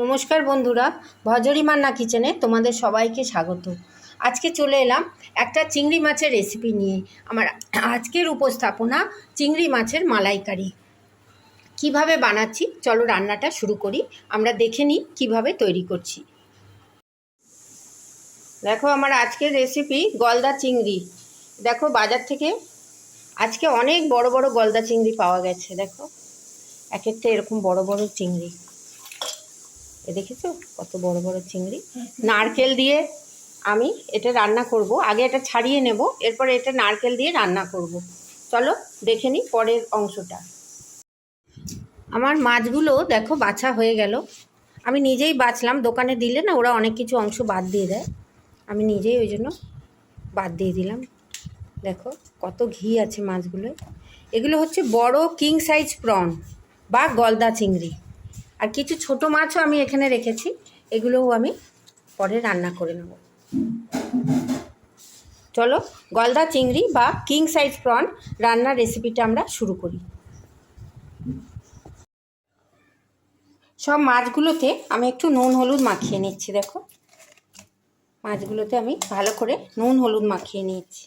নমস্কার বন্ধুরা, ভজরি মান্না কিচেনে তোমাদের সবাইকে স্বাগত। আজকে চলে এলাম একটা চিংড়ি মাছের রেসিপি নিয়ে। আমার আজকের উপস্থাপনা চিংড়ি মাছের মালাইকারি। কিভাবে বানাচ্ছি চলো রান্নাটা শুরু করি। আমরা দেখে নিই কীভাবে তৈরি করছি। দেখো আমার আজকের রেসিপি গলদা চিংড়ি। দেখো বাজার থেকে আজকে অনেক বড় বড় গলদা চিংড়ি পাওয়া গেছে। দেখো এক একটা এরকম বড় বড় চিংড়ি, দেখেছো কত বড় বড় চিংড়ি। নারকেল দিয়ে আমি এটা রান্না করব। আগে এটা ছাড়িয়ে নেব, এরপরে এটা নারকেল দিয়ে রান্না করব। চলো দেখে নিই পরের অংশটা। আমার মাছগুলো দেখো বাছা হয়ে গেল। আমি নিজেই বাছলাম, দোকানে দিলে না ওরা অনেক কিছু অংশ বাদ দিয়ে দেয়, আমি নিজেই ওই জন্য বাদ দিয়ে দিলাম। দেখো কত ঘি আছে মাছগুলোয়। এগুলো হচ্ছে বড় কিং সাইজ প্রন বা গলদা চিংড়ি। আর কিছু ছোট মাছও আমি এখানে রেখেছি, এগুলোও আমি পরে রান্না করে নেব। চলো গলদা চিংড়ি বা কিং সাইজ প্রন রান্নার রেসিপিটা আমরা শুরু করি। সব মাছগুলোতে আমি একটু নুন হলুদ মাখিয়ে নিচ্ছি। দেখো মাছগুলোতে আমি ভালো করে নুন হলুদ মাখিয়ে নিয়েছি।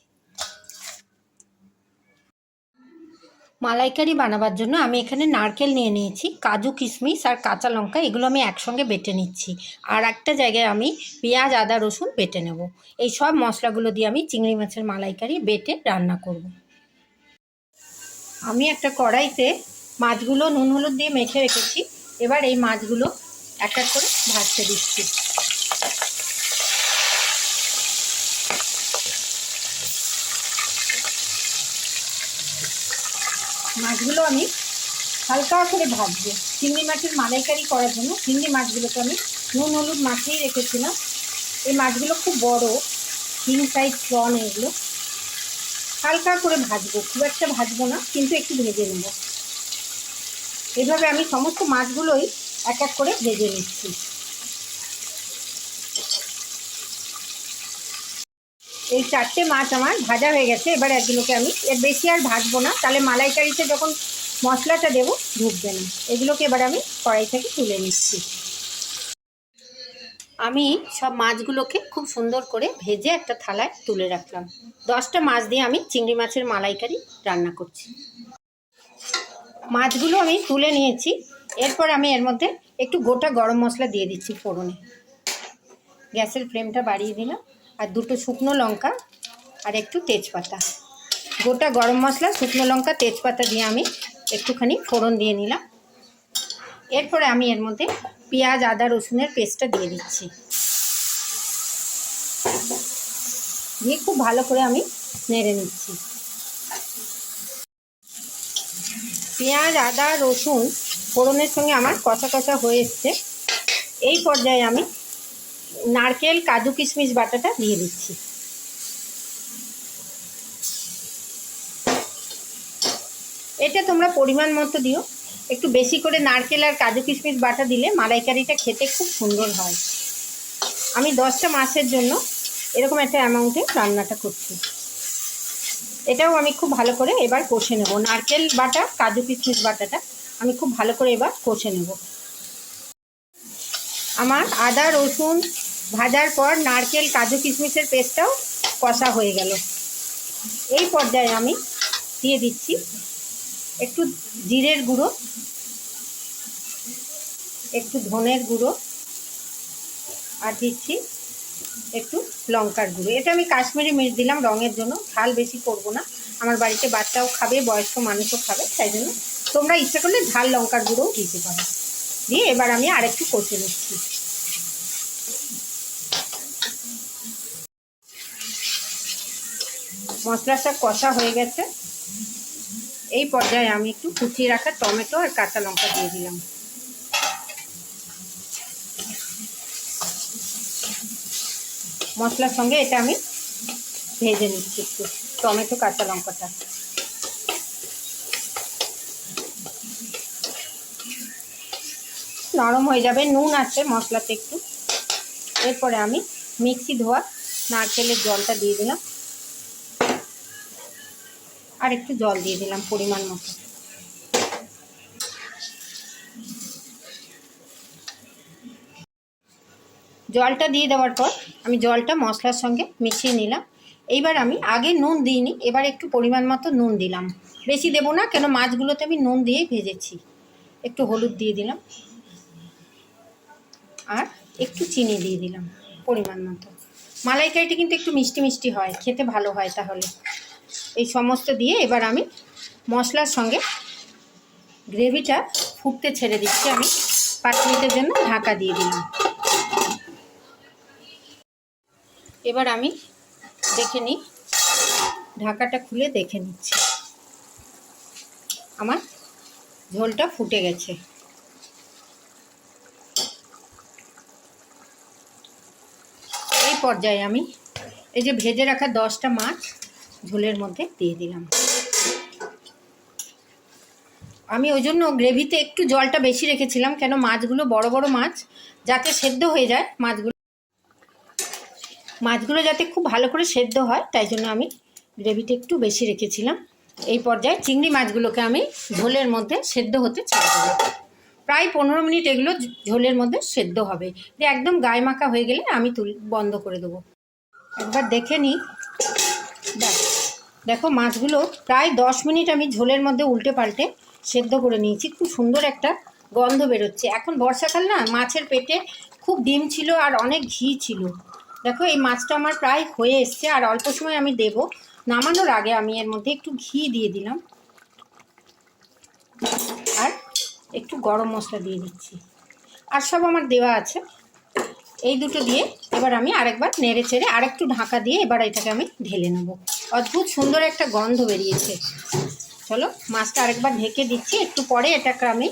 মালাইকারি বানাবার জন্য আমি এখানে নারকেল নিয়ে নিয়েছি, কাজু কিশমিশ আর কাঁচা লঙ্কা এগুলো আমি একসঙ্গে বেটে নিচ্ছি। আর একটা জায়গায় আমি পেঁয়াজ আদা রসুন বেটে নেব। এই সব মশলাগুলো দিয়ে আমি চিংড়ি মাছের মালাইকারি বেটে রান্না করব। আমি একটা কড়াইতে মাছগুলো নুন হলুদ দিয়ে মেখে রেখেছি। এবার এই মাছগুলো এক এক করে ভাজতে দিচ্ছি। মাছগুলো আমি হালকা করে ভাজবো। চিংড়ি মাছের মালাইকারি করার জন্য চিংড়ি মাছগুলোকে আমি নুন হলুদ মাখিয়েই রেখেছিলাম। এই মাছগুলো খুব বড় কিং সাইজ প্রন, এগুলো হালকা করে ভাজবো, খুব একটা ভাজবো না, কিন্তু একটু ভেজে নেব। এভাবে আমি সমস্ত মাছগুলোই এক এক করে ভেজে নিচ্ছি। এই চারটে মাছ আমার ভাজা হয়ে গেছে। এবার এগুলোকে আমি এর বেশি আর ভাজবো না, তাহলে মালাইকারিতে যখন মশলাটা দেবো ঢুকবে না। এগুলোকে এবার আমি কড়াই থেকে তুলে নিচ্ছি। আমি সব মাছগুলোকে খুব সুন্দর করে ভেজে একটা থালায় তুলে রাখলাম। 10টা মাছ দিয়ে আমি চিংড়ি মাছের মালাইকারি রান্না করছি। মাছগুলো আমি তুলে নিয়েছি। এরপর আমি এর মধ্যে একটু গোটা গরম মশলা দিয়ে দিচ্ছি ফোড়নে। গ্যাসের ফ্লেমটা বাড়িয়ে দিলাম। আর দুটো শুকনো লঙ্কা আর একটু তেজপাতা, গোটা গরম মশলা শুকনো লঙ্কা তেজপাতা দিয়ে আমি একটুখানি ফোড়ন দিয়ে নিলাম। এরপরে আমি এর মধ্যে পেঁয়াজ আদা রসুনের পেস্টটা দিয়ে দিচ্ছি। দিয়ে খুব ভালো করে আমি নেড়ে নিচ্ছি। পেঁয়াজ আদা রসুন ফোড়নের সঙ্গে আমার কষা কষা হয়ে এসছে। এই পর্যায়ে আমি নারকেল কাজু কিশমিশ বাটাটা দিয়ে দিচ্ছি। এটা তোমরা পরিমাণ মতো দিও, একটু বেশি করে নারকেল আর কাজু কিশমিশ বাটা দিলে মালাইকারিটা খেতে খুব সুন্দর হয়। আমি 10টা মাছের জন্য এরকম একটা অ্যামাউন্টে রান্নাটা করছি। এটাও আমি খুব ভালো করে এবার কষে নেব। নারকেল বাটা কাজু কিশমিশ বাটাটা আমি খুব ভালো করে এবার কষে নেব। আমার আদা রসুন ভাজার পর নারকেল কাজু কিশমিশের পেস্টটাও কষা হয়ে গেল। এই পর্যায়ে আমি দিয়ে দিচ্ছি একটু জিরের গুঁড়ো, একটু ধনের গুঁড়ো, আর দিচ্ছি একটু লঙ্কার গুঁড়ো। এটা আমি কাশ্মীরি মির্চ দিলাম রঙের জন্য, ঝাল বেশি করব না। আমার বাড়িতে বাচ্চাও খাবে, বয়স্ক মানুষও খাবে, তাই জন্য তোমরা ইচ্ছা করলে ঝাল লঙ্কার গুঁড়োও দিতে পারো। দিয়ে এবার আমি আরেকটু কষে নিচ্ছি। মশলাটা কষা হয়ে গেছে। এই পর্যায়ে আমি একটু কুচিয়ে রাখা টমেটো আর কাঁচা লঙ্কা দিয়ে দিলাম। মশলার সঙ্গে এটা আমি ভেজে নিচ্ছি একটু, টমেটো কাঁচা লঙ্কাটা। নরম হয়ে যাবে, নুন আছে মশলাতে একটু। এরপরে আমি মিক্সি ধোয়া নারকেলের জলটা দিয়ে দিলাম, আর একটু জল দিয়ে দিলাম পরিমাণ মতো। জলটা দিয়ে দেওয়ার পর আমি জলটা মশলার সঙ্গে মিশিয়ে নিলাম। এইবার আমি আগে নুন দিইনি, এবার একটু পরিমাণ মতো নুন দিলাম, বেশি দেবো না, কেন মাছগুলোতে আমি নুন দিয়েই ভেজেছি। একটু হলুদ দিয়ে দিলাম আর একটু চিনি দিয়ে দিলাম পরিমাণ মতো। মালাইকারিটা কিন্তু একটু মিষ্টি মিষ্টি হয়, খেতে ভালো হয়। তাহলে এই সমস্ত দিয়ে এবার আমি মশলার সঙ্গে গ্রেভিটা ফুটতে ছেড়ে দিচ্ছি। আমি 5 মিনিটের জন্য ঢাকা দিয়ে দিলাম। এবার আমি দেখে নিই, ঢাকাটা খুলে দেখে নিচ্ছি, আমার ঝোলটা ফুটে গেছে। এই পর্যায়ে আমি এই যে ভেজে রাখা 10টা মাছ ঝোলের মধ্যে দিয়ে দিলাম। আমি ওই জন্য গ্রেভিতে একটু জলটা বেশি রেখেছিলাম, কেন মাছগুলো বড় বড় মাছ, যাতে সেদ্ধ হয়ে যায় মাছগুলো যাতে খুব ভালো করে সেদ্ধ হয়, তাই জন্য আমি গ্রেভিটা একটু বেশি রেখেছিলাম। এই পর্যায়ে চিংড়ি মাছগুলোকে আমি ঝোলের মধ্যে সেদ্ধ হতে ছেড়ে দেবো। প্রায় 15 মিনিট এগুলো ঝোলের মধ্যে সেদ্ধ হবে। যে একদম গায়ে মাখা হয়ে গেলে আমি বন্ধ করে দেবো। একবার দেখে নিই। দেখো মাছগুলো প্রায় 10 মিনিট আমি ঝোলের মধ্যে উল্টে পাল্টে সেদ্ধ করে নিয়েছি। খুব সুন্দর একটা গন্ধ বেরোচ্ছে। এখন বর্ষাকাল না, মাছের পেটে খুব ডিম ছিল আর অনেক ঘি ছিল। দেখো এই মাছটা আমার প্রায় হয়ে এসছে, আর অল্প সময় আমি দেব। নামানোর আগে আমি এর মধ্যে একটু ঘি দিয়ে দিলাম আর একটু গরম মশলা দিয়ে দিচ্ছি, আর সব আমার দেওয়া আছে। এই দুটো দিয়ে এবার আমি আরেকবার নেড়ে চেড়ে আরেকটু ঢাকা দিয়ে এবার এটাকে আমি ঢেলে নেব। অদ্ভুত সুন্দর একটা গন্ধ বেরিয়েছে। চলো মাছটা আরেকবার ঢেকে দিচ্ছি, একটু পরে এটাকে আমি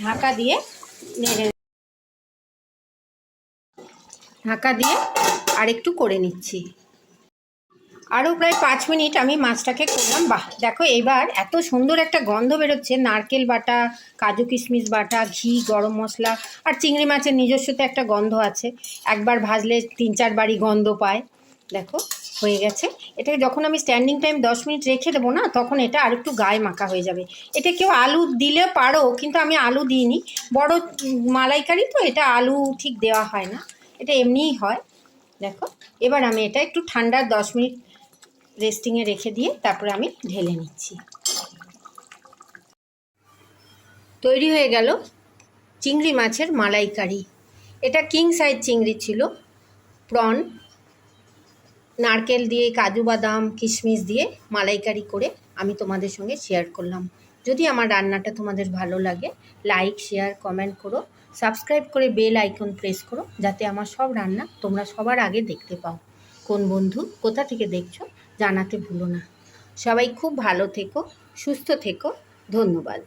ঢাকা দিয়ে আরেকটু করে নিচ্ছি। আরও প্রায় 5 মিনিট আমি মাছটাকে করলাম। বাহ, দেখো এবার এত সুন্দর একটা গন্ধ বেরোচ্ছে। নারকেল বাটা, কাজু কিশমিশ বাটা, ঘি, গরম মশলা আর চিংড়ি মাছের নিজস্ব তো একটা গন্ধ আছে। একবার ভাজলে 3-4 বারই গন্ধ পায়। দেখো হয়ে গেছে। এটাকে যখন আমি স্ট্যান্ডিং টাইম 10 মিনিট রেখে দেবো না, তখন এটা আর একটু গায়ে মাখা হয়ে যাবে। এটা কেউ আলু দিলে পারো, কিন্তু আমি আলু দিইনি। বড় মালাইকারি তো, এটা আলু ঠিক দেওয়া হয় না, এটা এমনিই হয়। দেখো এবার আমি এটা একটু ঠান্ডা 10 মিনিট রেস্টিংয়ে রেখে দিয়ে তারপরে আমি ঢেলে নিচ্ছি। তৈরি হয়ে গেল চিংড়ি মাছের মালাইকারি। এটা কিং সাইজ চিংড়ি ছিল। প্রন, নারকেল দিয়ে, কাজু বাদাম, কিশমিশ দিয়ে মালাইকারি করে আমি তোমাদের সঙ্গে শেয়ার করলাম। যদি আমার রান্নাটা তোমাদের ভালো লাগে, লাইক, শেয়ার, কমেন্ট করো, সাবস্ক্রাইব করে বেল আইকন প্রেস করো, যাতে আমার সব রান্না তোমরা সবার আগে দেখতে পাও। কোন বন্ধু কোথা থেকে দেখছো জানাতে ভুলো না। সবাই খুব ভালো থেকো, সুস্থ থেকো। ধন্যবাদ।